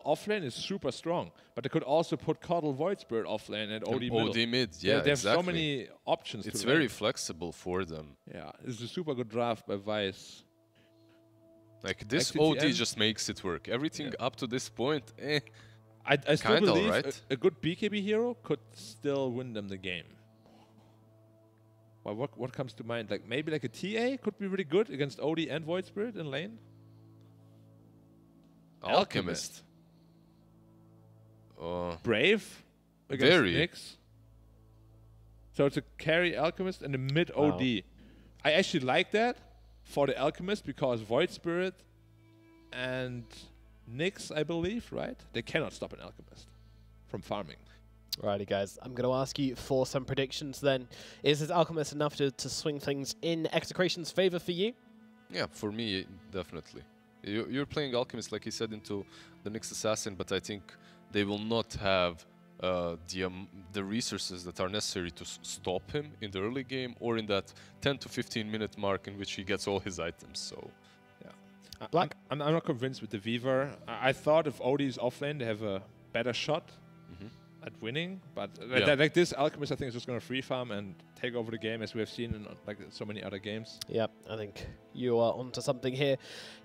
offlane is super strong, but they could also put Coddle Void Spirit offlane and OD middle. OD mid, yeah, they have exactly. so many options. It's to very lane. flexible for them. Yeah, it's a super good draft by Vice. Like this XCTM, OD just makes it work. Everything up to this point, I still kinda believe right. a good BKB hero could still win them the game. Well, what comes to mind? Like maybe like a TA could be really good against OD and Void Spirit in lane. Alchemist. Brave against Very. Nyx. So it's a carry Alchemist and a mid OD. I actually like that for the Alchemist because Void Spirit and Nyx, I believe, right? They cannot stop an Alchemist from farming. Righty, guys. I'm going to ask you for some predictions then. Is this Alchemist enough to swing things in Execration's favor for you? Yeah, for me, definitely. You're playing Alchemist, like you said, into the Nyx Assassin, but I think they will not have the resources that are necessary to stop him in the early game or in that 10 to 15 minute mark in which he gets all his items. So, yeah. Black. I'm not convinced with the Weaver. I thought if OD is offlane, they have a better shot at winning, but like this Alchemist, I think is just going to free farm and take over the game, as we have seen in like so many other games. Yep, I think you are onto something here,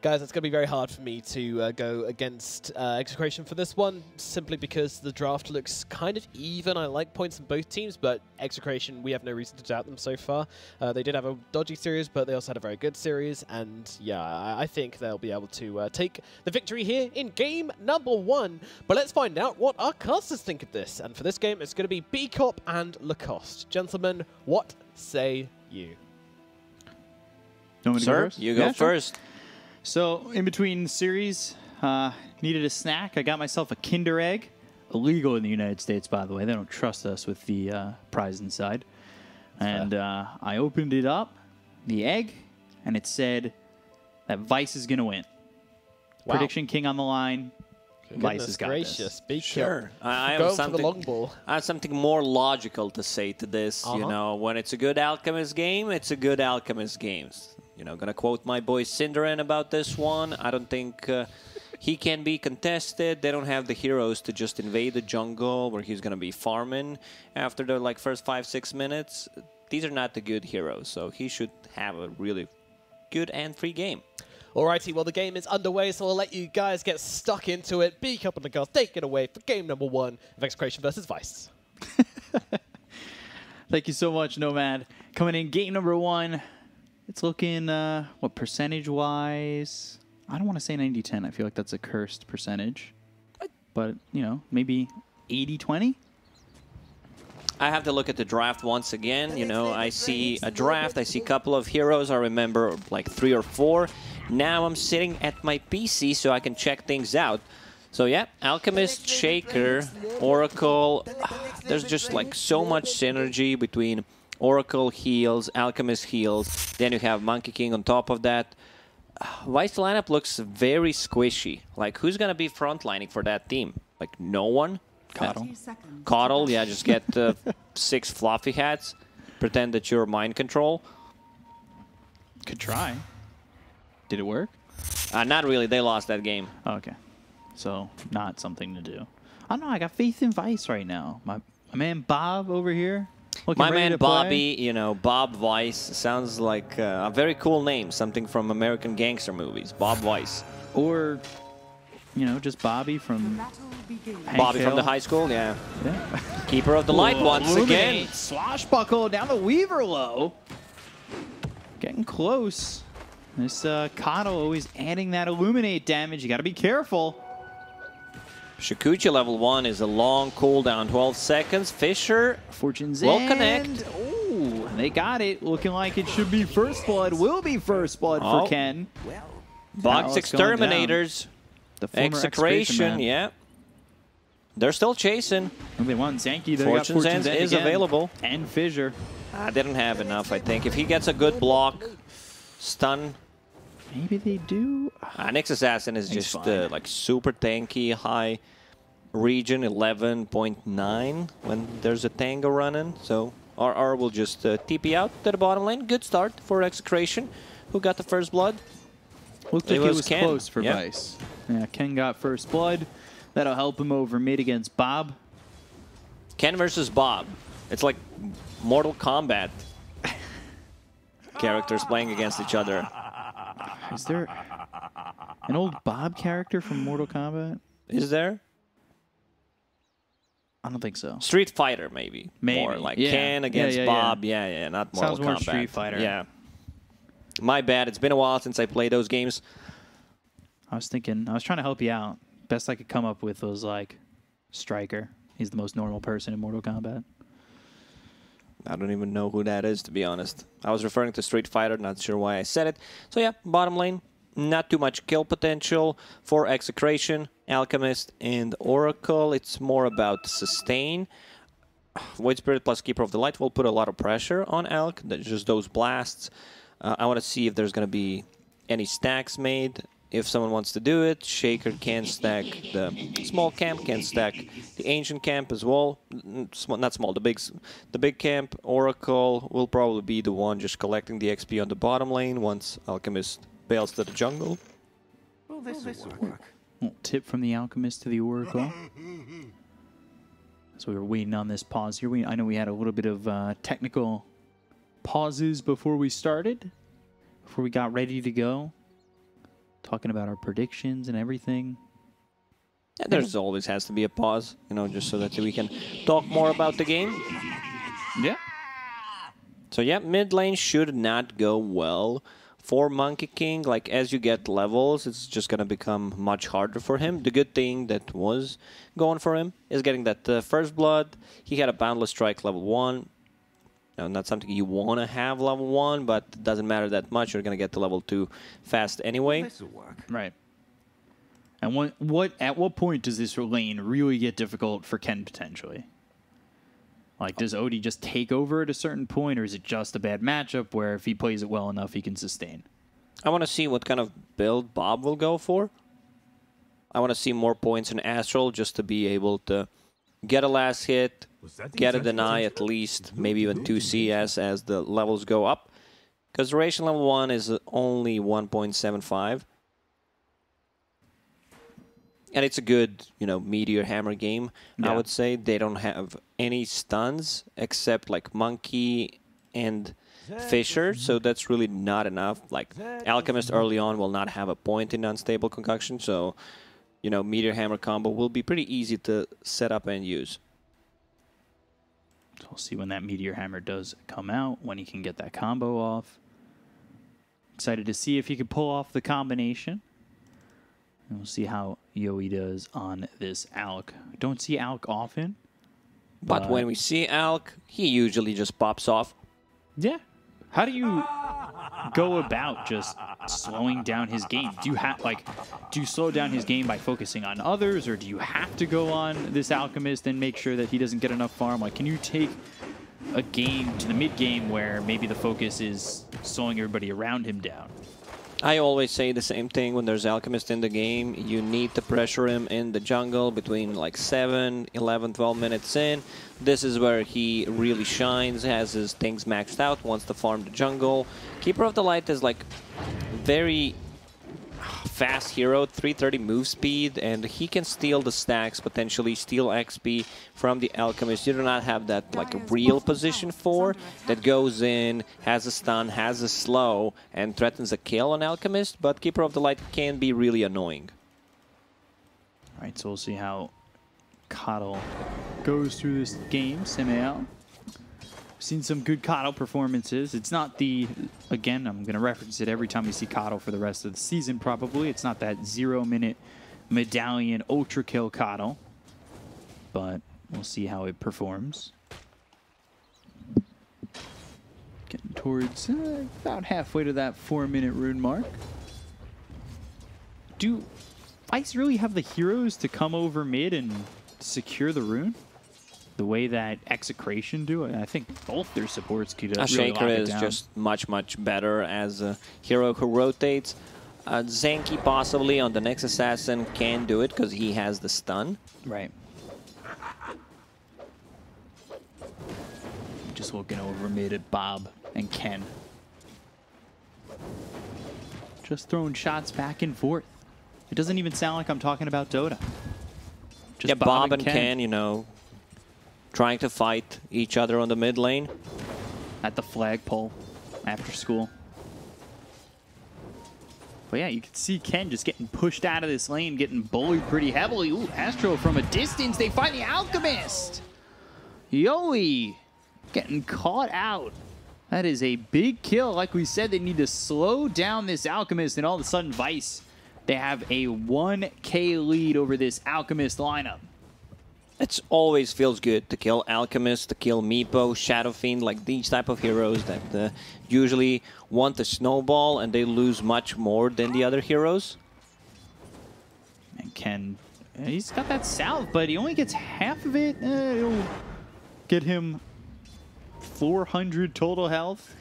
guys. It's going to be very hard for me to go against Execration for this one, simply because the draft looks kind of even. I like points in both teams, but Execration, we have no reason to doubt them so far. They did have a dodgy series, but they also had a very good series, and yeah, I think they'll be able to take the victory here in game number 1. But let's find out what our casters think of this. And for this game, it's going to be B-Cop and Lacoste. Gentlemen, what say you? Sir, you go first. Sure. So, in between series, needed a snack. I got myself a Kinder Egg. Illegal in the United States, by the way. They don't trust us with the prize inside. And I opened it up, the egg, and it said that Vice is going to win. Wow. Prediction king on the line. Vice has got gracious. this. Sure. I Go have for something, the long ball. I have something more logical to say to this. You know, when it's a good Alchemist game, it's a good Alchemist game. You know, gonna quote my boy Cinderin about this one. I don't think he can be contested. They don't have the heroes to just invade the jungle where he's gonna be farming after the like first 5-6 minutes. These are not the good heroes, so he should have a really good and free game. Alrighty, well the game is underway, so I'll let you guys get stuck into it. B-Cup and Lacoste, take it away for game number 1 of Execration versus Vice. Thank you so much, Nomad. Coming in game number 1, it's looking, what, percentage-wise? I don't want to say 90-10. I feel like that's a cursed percentage. But, you know, maybe 80-20? I have to look at the draft once again. You know, I see a draft, I see a couple of heroes. I remember like 3 or 4. Now I'm sitting at my PC so I can check things out. So yeah, Alchemist, Shaker, Oracle. There's just like so much synergy between Oracle heals, Alchemist heals. Then you have Monkey King on top of that. Vice lineup looks very squishy. Like, who's going to be frontlining for that team? Like, no one? Coddle, yeah, just get 6 fluffy hats. Pretend that you're mind control. Could try. Did it work? Not really. They lost that game. Oh, okay. So, not something to do. I don't know. I got faith in Vice right now. My man Bob over here. My man Bobby, you know, Bob Vice sounds like a very cool name. Something from American gangster movies. Bob Vice. Or, you know, just Bobby from... Bobby from the high school, yeah. Keeper of the light once again. Swashbuckle down the Weaver low. Getting close. This Kato always adding that Illuminate damage. You got to be careful. Shikuchi level 1 is a long cooldown, 12 seconds. Fisher Fortune's will connect. Ooh, they got it. Looking like it should be first blood. Will be first blood for Ken. Box Exterminators. The former Execration, yeah. They're still chasing. And they want Zanky. Fortune's End is available. And Fissure. I didn't have enough, I think. If he gets a good block, stun. Maybe they do. Nyx Assassin is just like super tanky, high region, 11.9 when there's a tango running. So RR will just TP out to the bottom lane. Good start for Execration, who got the first blood. Looked like it was Ken. close for Vice. Yeah, Ken got first blood. That'll help him over mid against Bob. Ken versus Bob. It's like Mortal Kombat characters playing against each other. Is there an old Bob character from Mortal Kombat? Is there? I don't think so. Street Fighter, maybe. More like Ken against Bob. Yeah, not Mortal Sounds more Kombat. Street Fighter. Yeah. My bad. It's been a while since I played those games. I was trying to help you out. Best I could come up with was like Stryker. He's the most normal person in Mortal Kombat. I don't even know who that is, to be honest. I was referring to Street Fighter, not sure why I said it. So yeah, bottom lane, not too much kill potential for Execration, Alchemist, and Oracle. It's more about sustain. Void Spirit plus Keeper of the Light will put a lot of pressure on Alc, just those blasts. I want to see if there's going to be any stacks made. If someone wants to do it, Shaker can stack the small camp, can stack the ancient camp as well. Not small, the big camp. Oracle will probably be the one just collecting the XP on the bottom lane once Alchemist bails to the jungle. Well, this will work. Little tip from the Alchemist to the Oracle. So we were waiting on this pause here. I know we had a little bit of technical pauses before we started, before we got ready to go. Talking about our predictions and everything. Yeah, there's always has to be a pause, you know, just so that we can talk more about the game. Yeah. So yeah, mid lane should not go well for Monkey King. Like, as you get levels, it's just going to become much harder for him. The good thing that was going for him is getting that first blood. He had a Boundless Strike level 1. Not something you want to have level 1, but it doesn't matter that much. You're going to get to level 2 fast anyway. This will work. Right. And at what point does this lane really get difficult for Ken potentially? Like, does Odie just take over at a certain point, or is it just a bad matchup where if he plays it well enough, he can sustain? I want to see what kind of build Bob will go for. I want to see more points in Astral just to be able to get a last hit, get a deny at least, maybe even 2 CS as the levels go up. Because duration level 1 is only 1.75. And it's a good, Meteor Hammer game, I would say. They don't have any stuns except like Monkey and Fisher, so that's really not enough. Like, Alchemist early on will not have a point in Unstable Concoction, so, Meteor Hammer combo will be pretty easy to set up and use. So we'll see when that Meteor Hammer does come out, when he can get that combo off. Excited to see if he can pull off the combination. And we'll see how Yoey does on this Alc. Don't see Alc often. But when we see Alc, he usually just pops off. Yeah. How do you go about just slowing down his game? Do you slow down his game by focusing on others, or do you have to go on this Alchemist and make sure that he doesn't get enough farm? Like, can you take a game to the mid game where maybe the focus is slowing everybody around him down? I always say the same thing when there's Alchemist in the game. You need to pressure him in the jungle between like 7, 11, 12 minutes in. This is where he really shines, has his things maxed out, wants to farm the jungle. Keeper of the Light is like very fast hero, 330 move speed, and he can steal the stacks, potentially steal XP from the Alchemist. You do not have that like a real position 4 that goes in, has a stun, has a slow, and threatens a kill on Alchemist, but Keeper of the Light can be really annoying. All right, so we'll see how Coddle goes through this game, Simeal. Seen some good Coddle performances. It's not the, again, I'm going to reference it every time we see Coddle for the rest of the season probably. It's not that 0-minute medallion ultra kill Coddle, but we'll see how it performs. Getting towards about halfway to that 4-minute rune mark. Do Ice really have the heroes to come over mid and secure the rune the way that Execration do? I think both their supports could really Shaker lock it is down. just much better as a hero who rotates. Zenki possibly on the next assassin can do it because he has the stun. Right. Just looking over mid at Bob and Ken. Just throwing shots back and forth. It doesn't even sound like I'm talking about Dota. Just yeah, Bob and Ken, you know, trying to fight each other on the mid lane. At the flagpole after school. But yeah, you can see Ken just getting pushed out of this lane, getting bullied pretty heavily. Ooh, Astro from a distance, they find the Alchemist. Yoey getting caught out. That is a big kill. Like we said, they need to slow down this Alchemist, and all of a sudden, Vice, they have a 1K lead over this Alchemist lineup. It always feels good to kill Alchemist, to kill Meepo, Shadow Fiend, like these type of heroes that usually want to snowball and they lose much more than the other heroes. And Ken, he's got that salve, but he only gets half of it. It'll get him 400 total health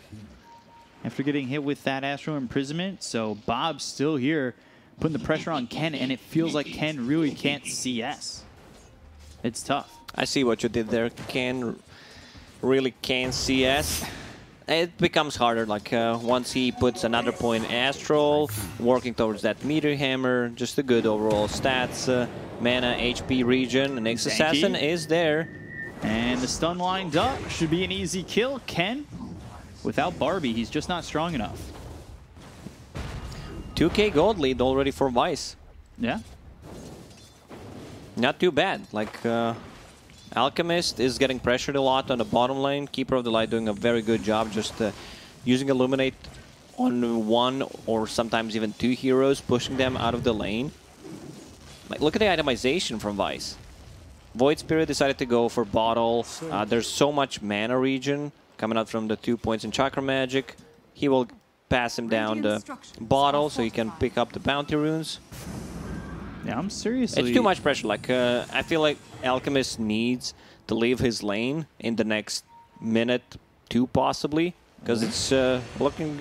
after getting hit with that Astro Imprisonment. So Bob's still here, putting the pressure on Ken, and it feels like Ken really can't CS. It's tough. I see what you did there. Ken really can't CS. It becomes harder, like once he puts another point Astral, working towards that Meteor Hammer, just a good overall stats, mana, HP regen, and Nyx Assassin is there. And the stun lined up, should be an easy kill. Ken, without Barbie, he's just not strong enough. 2K gold lead already for Vice. Yeah. Not too bad. Like Alchemist is getting pressured a lot on the bottom lane. Keeper of the Light doing a very good job just using Illuminate on one or sometimes even two heroes, pushing them out of the lane. Like, look at the itemization from Vice. Void Spirit decided to go for Bottle. There's so much mana regen coming out from the 2 points in Chakra Magic. He will pass him down the Bottle so he can pick up the Bounty Runes. Yeah, I'm seriously... It's too much pressure. Like, I feel like Alchemist needs to leave his lane in the next minute, two possibly, because it's looking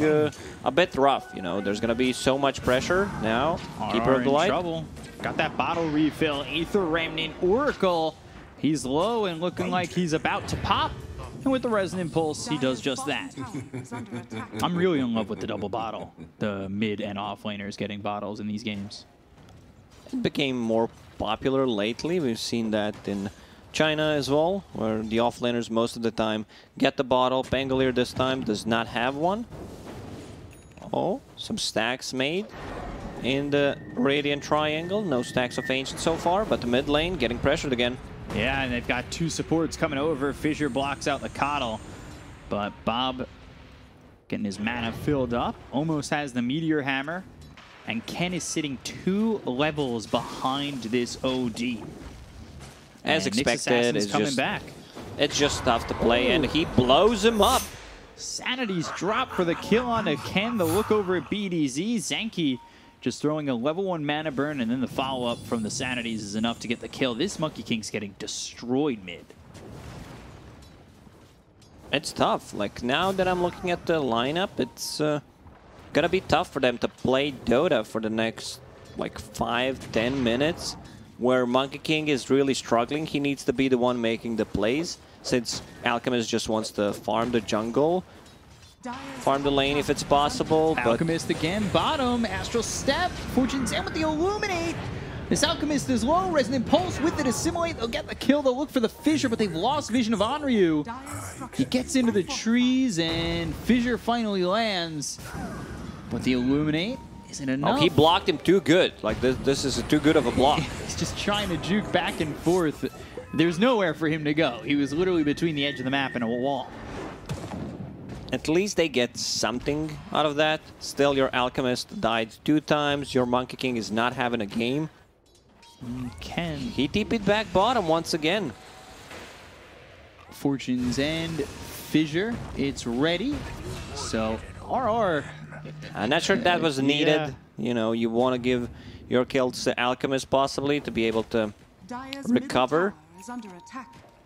a bit rough. You know, there's gonna be so much pressure now. Keeper of the Light. Trouble. Got that bottle refill. Aether Remnant Oracle. He's low and looking like he's about to pop. And with the Resonant Pulse, he does just that. I'm really in love with the double bottle. The mid and off laners getting bottles in these games. It became more popular lately. We've seen that in China as well, where the offlaners most of the time get the bottle. Pangolier this time does not have one. Oh, some stacks made in the Radiant Triangle. No stacks of Ancient so far, but the mid lane getting pressured again. Yeah, and they've got two supports coming over. Fissure blocks out the Coddle, but Bob getting his mana filled up. Almost has the Meteor Hammer. And Ken is sitting 2 levels behind this OD. As expected, it's just tough to play, and he blows him up. Sanity's drop for the kill onto Ken. The look over at BDZ. Zenki just throwing a level 1 mana burn, and then the follow-up from the Sanities is enough to get the kill. This Monkey King's getting destroyed mid. It's tough. Like, now that I'm looking at the lineup, it's... gonna be tough for them to play Dota for the next like 5-10 minutes, where Monkey King is really struggling. He needs to be the one making the plays, since Alchemist just wants to farm the jungle, farm the lane if it's possible. Alchemist again, bottom, Astral Step, Fortune's End with the Illuminate. This Alchemist is low, Resonant Pulse with it, Assimilate, they'll get the kill, they'll look for the Fissure, but they've lost Vision of Onryu. He gets into the trees, and Fissure finally lands. But the Illuminate isn't enough. Oh, he blocked him too good. Like, this is too good of a block. He's just trying to juke back and forth. There's nowhere for him to go. He was literally between the edge of the map and a wall. At least they get something out of that. Still, your Alchemist died 2 times. Your Monkey King is not having a game. Ken. He TP'd back bottom once again. Fortune's End, Fissure, it's ready. So, RR. I'm not sure that was needed. Yeah. You know, you want to give your kills to Alchemist possibly to be able to recover.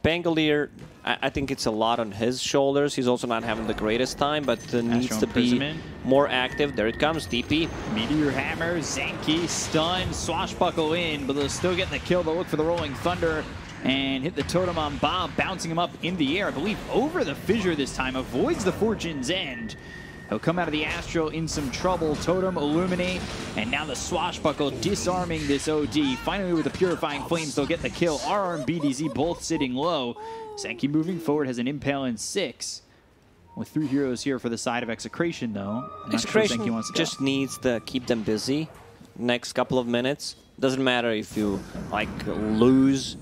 Pangolier, I think it's a lot on his shoulders. He's also not having the greatest time, but needs to be more active. There it comes, DP. Meteor Hammer, Zenki, stun, swashbuckle in, but they'll still get the kill. They'll look for the Rolling Thunder and hit the totem on Bob, bouncing him up in the air. I believe over the Fissure this time, avoids the Fortune's End. He'll come out of the Astral in some trouble. Totem, Illuminate, and now the Swashbuckle disarming this OD. Finally, with the Purifying Flames, they'll get the kill. RR and BDZ both sitting low. Zenki moving forward has an Impale in 6. With 3 heroes here for the side of Execration, though. Execration sure wants to just needs to keep them busy next couple of minutes. Doesn't matter if you like lose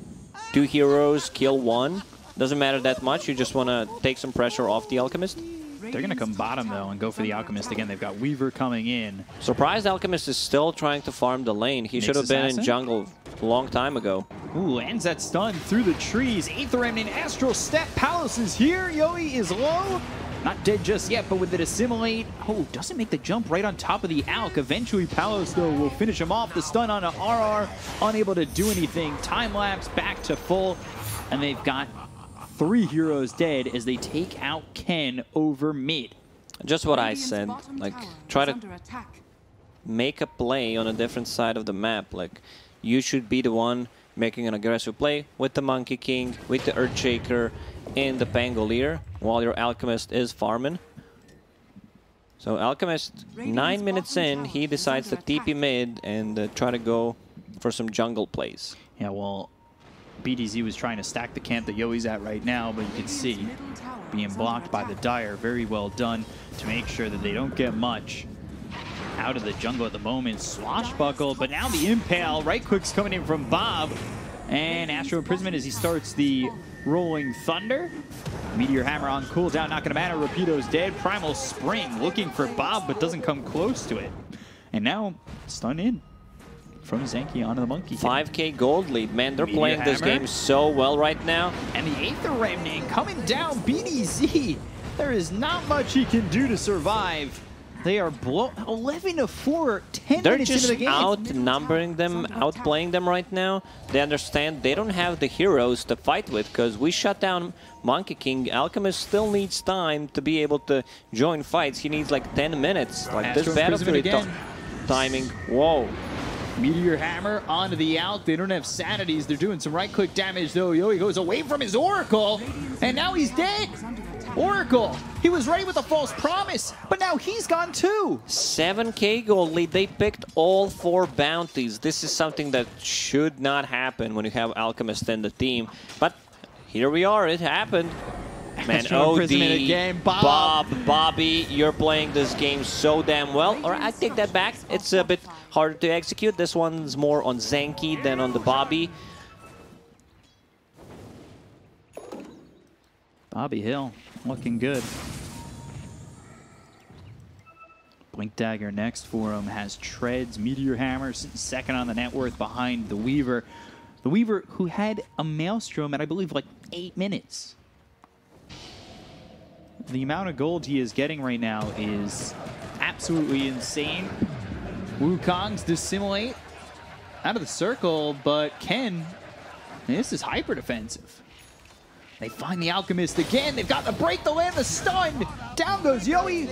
2 heroes, kill 1. Doesn't matter that much. You just want to take some pressure off the Alchemist. They're going to come bottom, though, and go for the Alchemist again. They've got Weaver coming in. Surprised Alchemist is still trying to farm the lane. He should have been in jungle a long time ago. Ooh, lands that stun through the trees. Aether Remnant, Astral Step. Palace is here. Yoi is low. Not dead just yet, but with it Assimilate. Oh, doesn't make the jump right on top of the Alk. Eventually, Palos, though, will finish him off. The stun on an RR, unable to do anything. Time lapse back to full, and they've got 3 heroes dead as they take out Ken over mid. Just what I said. Like, try to make a play on a different side of the map. Like, you should be the one making an aggressive play with the Monkey King, with the Earthshaker, and the Pangolier, while your Alchemist is farming. So Alchemist, 9 minutes in, he decides to TP mid and try to go for some jungle plays. Yeah, well, BDZ was trying to stack the camp that Yoi's at right now, but you can see being blocked by the Dire. Very well done to make sure that they don't get much out of the jungle at the moment. Swashbuckle, but now the Impale. Right click's coming in from Bob. And Astral Imprisonment as he starts the Rolling Thunder. Meteor Hammer on cooldown, not going to matter. Rapido's dead. Primal Spring looking for Bob, but doesn't come close to it. And now, stun in from Zenki onto the Monkey. 5k gold lead. Man, they're playing this game so well right now. And the Aether Remnant coming down. BDZ, there is not much he can do to survive. They are 11-4, 10 They're minutes into the just game. outnumbering them, outplaying them right now. They understand they don't have the heroes to fight with because we shut down Monkey King. Alchemist still needs time to be able to join fights. He needs like 10 minutes. Like this battlefield timing. Whoa. Meteor Hammer onto the Alk. They don't have sanities. They're doing some right-click damage, though. Yoi goes away from his Oracle, and now he's dead. Oracle, he was ready with a false promise, but now he's gone too. 7k gold lead. They picked all 4 bounties. This is something that should not happen when you have Alchemist in the team. But here we are. It happened. Man, OD, again. Bobby, you're playing this game so damn well. Or I take that back. It's a bit harder to execute. This one's more on Zenki than on the Bobby. Bobby Hill looking good. Blink Dagger next for him has Treads. Meteor Hammer sitting second on the net worth behind the Weaver. The Weaver who had a Maelstrom at, I believe, like 8 minutes. The amount of gold he is getting right now is absolutely insane. Wukong's Dissimulate out of the circle, but Ken, this is hyper defensive. They find the Alchemist again. They've got the break, the land, the stun. Down goes Yoi.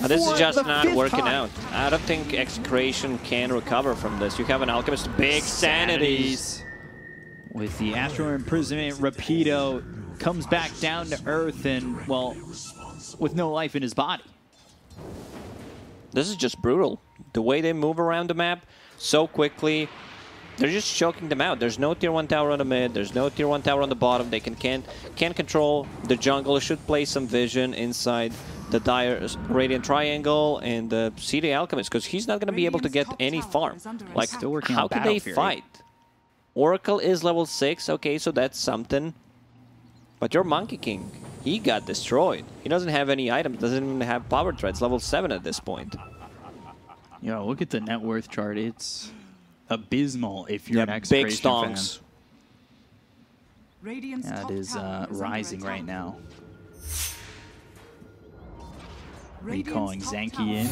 This is just not working out. I don't think Execration can recover from this. You have an Alchemist, big sanities. With the Astral Imprisonment, Rapido comes back down to Earth and, well, with no life in his body. This is just brutal. The way they move around the map so quickly. They're just choking them out. There's no tier 1 tower on the mid. There's no tier 1 tower on the bottom. They can't control the jungle. Should play some vision inside the Dire Radiant Triangle and see the Alchemist because he's not going to be able to get any farm. Like, how can they fight? Oracle is level 6. Okay, so that's something. But your Monkey King, he got destroyed. He doesn't have any items. Doesn't even have power threads. Level 7 at this point. Yo, look at the net worth chart. It's abysmal if you're an Execration big stonks. Fan. That is rising right now. Recalling Zenki in.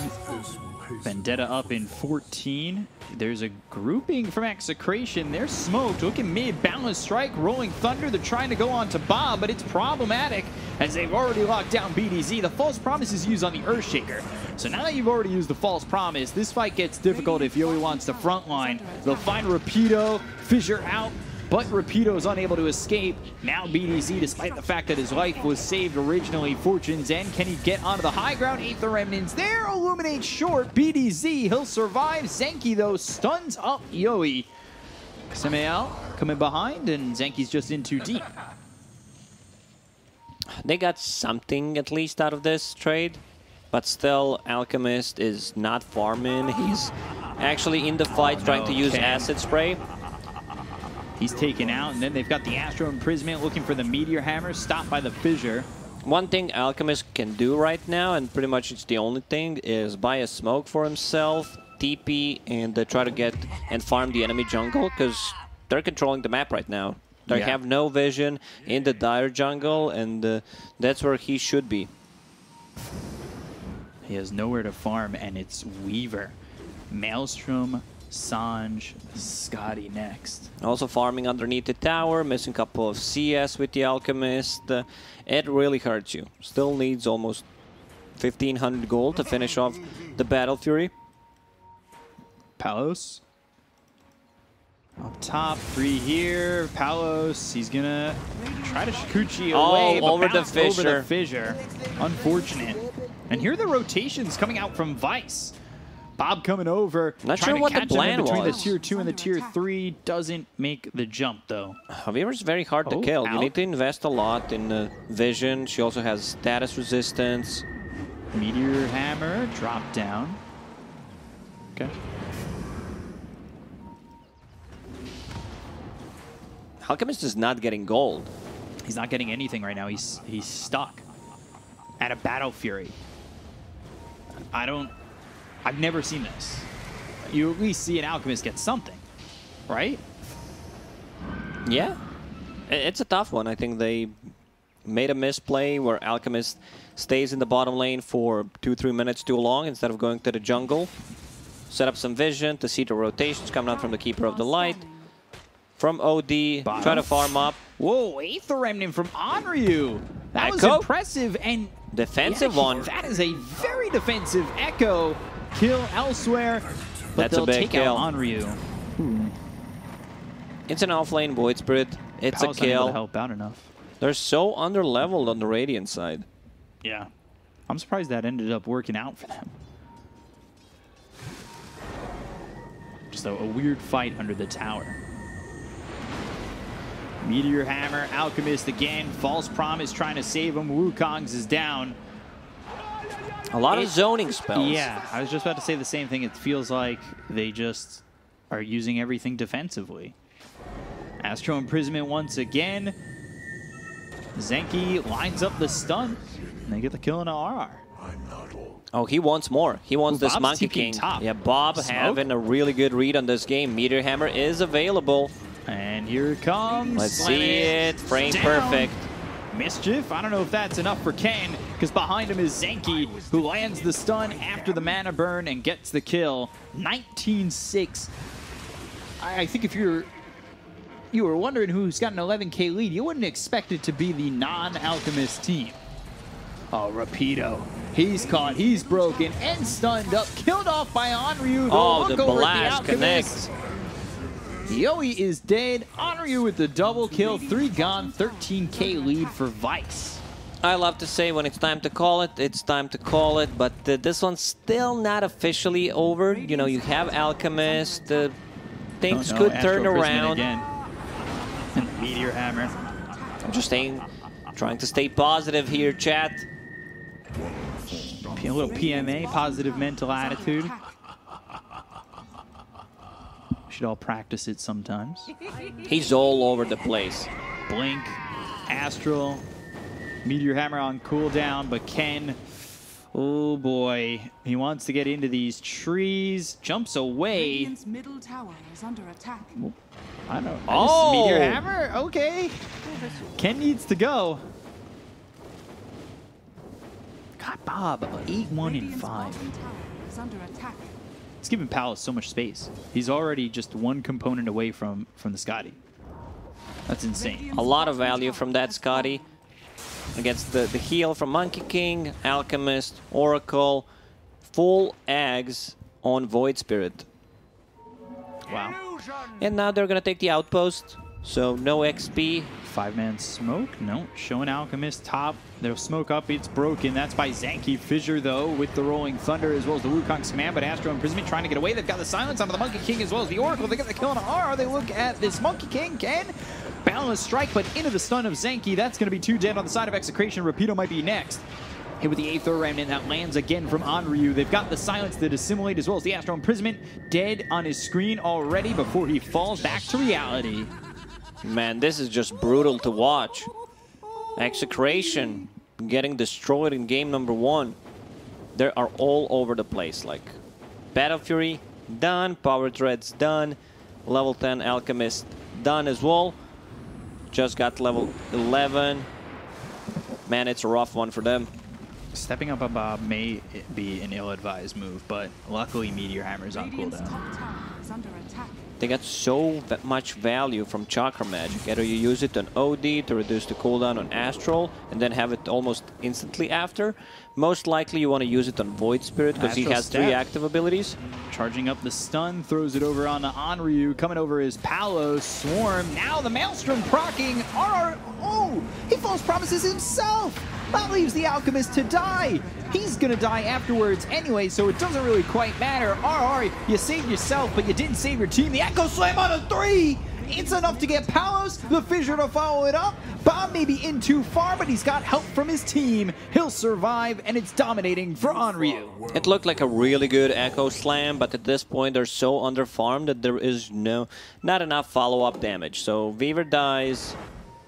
Vendetta up in 14. There's a grouping from Execration. They're smoked. Look at mid. Boundless Strike. Rolling Thunder. They're trying to go on to Bob, but it's problematic as they've already locked down BDZ. The False Promise is used on the Earthshaker. So now that you've already used the False Promise, this fight gets difficult if Yoi wants to frontline. They'll find Rapido. Fissure out. but Rapido is unable to escape. Now BDZ, despite the fact that his life was saved originally, Fortune's End, can he get onto the high ground? Aether Remnants there, illuminates short. BDZ, he'll survive. Zenki, though, stuns up Yoi. Samael coming behind, and Zenki's just in too deep. They got something at least out of this trade, but still Alchemist is not farming. He's actually in the fight trying to use acid spray. He's taken out, and then they've got the Astro Imprisonment looking for the Meteor Hammer, stopped by the Fissure. One thing Alchemist can do right now, and pretty much it's the only thing, is buy a smoke for himself, TP, and try to get and farm the enemy jungle, because they're controlling the map right now. They have no vision in the dire jungle, and that's where he should be. He has nowhere to farm, and it's Weaver, Maelstrom, Sanj, Scotty next. Also farming underneath the tower, missing a couple of CS with the Alchemist. It really hurts you. Still needs almost 1,500 gold to finish off the Battle Fury. Palos. Up top, 3 here. Palos, he's gonna try to Shikuchi away, but over the bounced over the Fissure. Unfortunate. And here are the rotations coming out from Vice. Bob coming over, Not trying sure what to the catch him plan in between was. the tier 2 and the tier 3. Doesn't make the jump, though. Weaver's very hard to kill. You need to invest a lot in vision. She also has status resistance. Meteor Hammer, drop down. Okay. Alchemist is not getting gold. He's not getting anything right now. He's stuck at a Battle Fury. I've never seen this. You at least see an Alchemist get something, right? Yeah. It's a tough one. I think they made a misplay where Alchemist stays in the bottom lane for 2-3 minutes too long instead of going to the jungle. Set up some vision to see the rotations coming out from the Keeper of the Light. From OD, try to farm up. Whoa, Aether Remnant from Onryu. That was Echo. impressive. And Defensive one. That is a very defensive Echo. Kill elsewhere. But That's a they'll big take kill. out Onryu. It's an offlane Void Spirit. It's Palos a unable kill. to help out enough. They're so under-leveled on the Radiant side. Yeah. I'm surprised that ended up working out for them. Just a weird fight under the tower. Meteor Hammer, Alchemist again. False Promise trying to save him. Wukong's is down. A lot of zoning spells. Yeah, I was just about to say the same thing. It feels like they just are using everything defensively. Astro Imprisonment once again. Zenki lines up the stun. And they get the kill in a RR. Oh, he wants more. He wants this Bob's Monkey TPing King. top. Yeah, Bob Smoke. having a really good read on this game. Meteor Hammer is available. And here it comes. Let's Slam see it. Frame down. perfect. Mischief. I don't know if that's enough for Ken, because behind him is Zenki, who lands the stun after the mana burn and gets the kill. 19-6. I think if you were wondering who's got an 11K lead, you wouldn't expect it to be the non-Alchemist team. Oh, Rapido. He's caught, he's broken, and stunned up. Killed off by Onryu. Oh, Look the over at blast Alchemist. Yoi is dead. Onryu with the double kill. 3 gone, 13K lead for Vice. I love to say when it's time to call it, it's time to call it, but this one's still not officially over. You know, you have Alchemist. Things could turn Astro Prism around. again. And the Meteor Hammer. I'm just trying to stay positive here, chat. A little PMA, positive mental attitude. Should all practice it sometimes. He's all over the place. Blink, Astral, Meteor Hammer on cooldown, but Ken, oh boy, he wants to get into these trees, jumps away. Radiant's middle tower is under attack. I don't know. Oh! Meteor Hammer, okay. Ken needs to go. God, Bob, 8-1-5. Tower is under attack. It's giving Palace so much space. He's already just one component away from the Scotty. That's insane. A lot of value from that Scotty. Against the heal from Monkey King, Alchemist, Oracle. Full eggs on Void Spirit. Wow. And now they're gonna take the outpost. So no XP. 5-man smoke. No. Showing Alchemist top. They'll smoke up. It's broken. That's by Zanky. Fissure, though, with the Rolling Thunder as well as the Wukong's command. But Astro Imprisonment trying to get away. They've got the silence onto the Monkey King as well as the Oracle. They get the kill on R. They look at this Monkey King. Can balance strike, but into the stun of Zanky. That's going to be 2 dead on the side of Execration. Rapido might be next. Hit with the 8th remnant that lands again from Onryu. They've got the silence to dissimulate as well as the Astro Imprisonment. Dead on his screen already before he falls back to reality. Man, this is just brutal to watch. Execration getting destroyed in game number 1. They are all over the place. Like Battle Fury done, Power Threads done, level 10 Alchemist done as well. Just got level 11. Man, it's a rough one for them. Stepping up above may be an ill-advised move, but luckily Meteor Hammer's on Radiant's cooldown. top tower is under attack. They got so much value from Chakra Magic. Either you use it on OD to reduce the cooldown on Astral and then have it almost instantly after. Most likely you want to use it on Void Spirit because he Astral has Step. 3 active abilities. Charging up the stun, throws it over on the Onryu. Coming over is Palos, Swarm. Now the Maelstrom proccing. RR, oh, he false promises himself. That leaves the Alchemist to die. He's gonna die afterwards anyway, so it doesn't really quite matter. RR, you saved yourself, but you didn't save your team. The Echo Slam on a 3. It's enough to get Palos, the Fissure to follow it up. Bob may be in too far, but he's got help from his team. He'll survive, and it's dominating for Onryu. It looked like a really good Echo Slam, but at this point they're so underfarmed that there is not enough follow-up damage. So Weaver dies,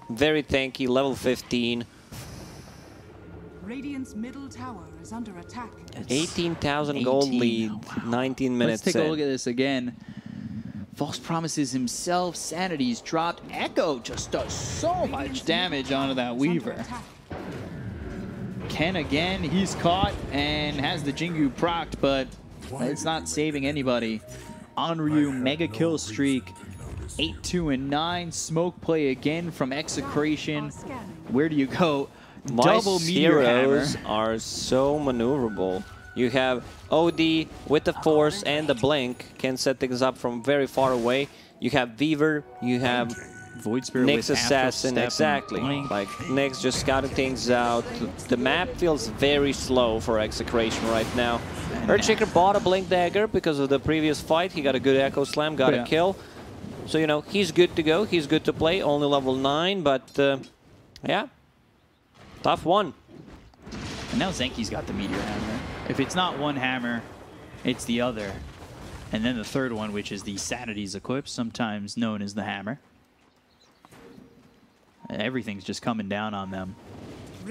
very tanky, level 15. Radiant's middle tower is under attack. 18,000 gold 18. lead, 19 minutes Let's take a in. look at this again. False promises himself, sanity's dropped. Echo just does so much damage onto that Weaver. Ken again, he's caught and has the Jingu procced, but it's not saving anybody. Onryu, mega kill streak, 8-2-9. Smoke play again from Execration. Where do you go? Double Meteor heroes Hammer. are so maneuverable. You have OD with the Force and the Blink, can set things up from very far away. You have Weaver, you have Void Spirit Nyx with Astral Assassin, Step exactly. and Blink. Like Nyx just scouting things out. The map feels very slow for Execration right now. Earthshaker bought a Blink Dagger because of the previous fight. He got a good Echo Slam, got a kill. So, you know, he's good to go. He's good to play. Only level 9, but yeah. Tough one. And now Zenki's got the Meteor Hammer. If it's not one hammer, it's the other. And then the third one, which is the Sanity's Eclipse, sometimes known as the Hammer. Everything's just coming down on them.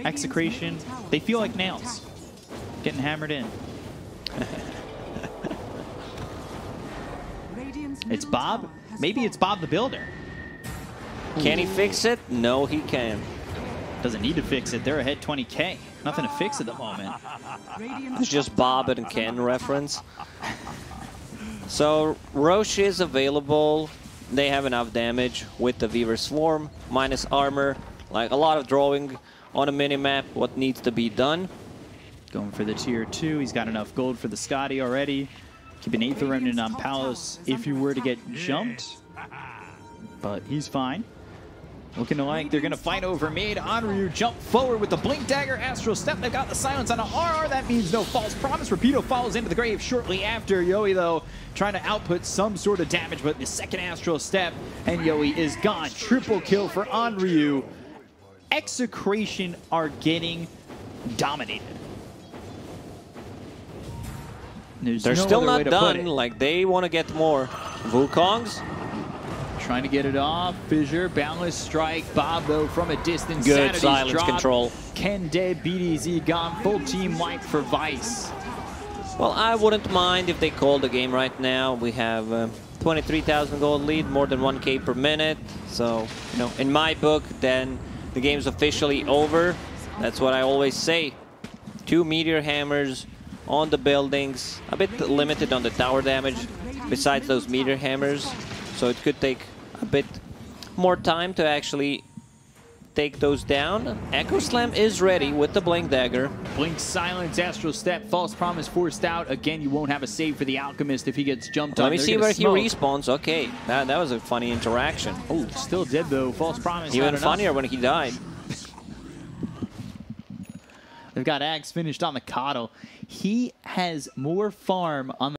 Execration, they feel like nails. Getting hammered in. It's Bob? Maybe it's Bob the Builder. Can he fix it? No, he can. Doesn't need to fix it. They're ahead 20K. Nothing to fix at the moment. It's just Bob and Ken reference. So Roche is available. They have enough damage with the Weaver Swarm, minus armor. Like a lot of drawing on a minimap, what needs to be done. Going for the tier 2. He's got enough gold for the Scotty already. Keep an 8th remnant on Palos if you were to get jumped. But he's fine. Looking like they're going to fight over mid. Onryu jump forward with the Blink Dagger. Astral Step. They've got the silence on an RR. That means no false promise. Rapido follows into the grave shortly after. Yoi, though, trying to output some sort of damage, but the second Astral Step, and Yoi is gone. Triple kill for Onryu. Execration are getting dominated. There's They're no still other way not to put done. it. Like they want to get more. Wukongs. Trying to get it off. Fissure, Boundless Strike. Bob, though, from a distance. Good Sanity's silence dropped. control. Ken dead, BDZ gone. Full team wipe for Vice. Well, I wouldn't mind if they called the game right now. We have 23,000 gold lead, more than 1K per minute. So, you know, in my book, then the game's officially over. That's what I always say. 2 Meteor Hammers on the buildings. A bit limited on the tower damage besides those Meteor Hammers. So it could take a bit more time to actually take those down. Echo Slam is ready with the Blink Dagger. Blink Silence, Astral Step, False Promise forced out. Again, you won't have a save for the Alchemist if he gets jumped on. Let me see where he respawns. Okay, that was a funny interaction. Oh, still dead though. False Promise. Even funnier when he died. They've got Axe finished on the Coddle. He has more farm on the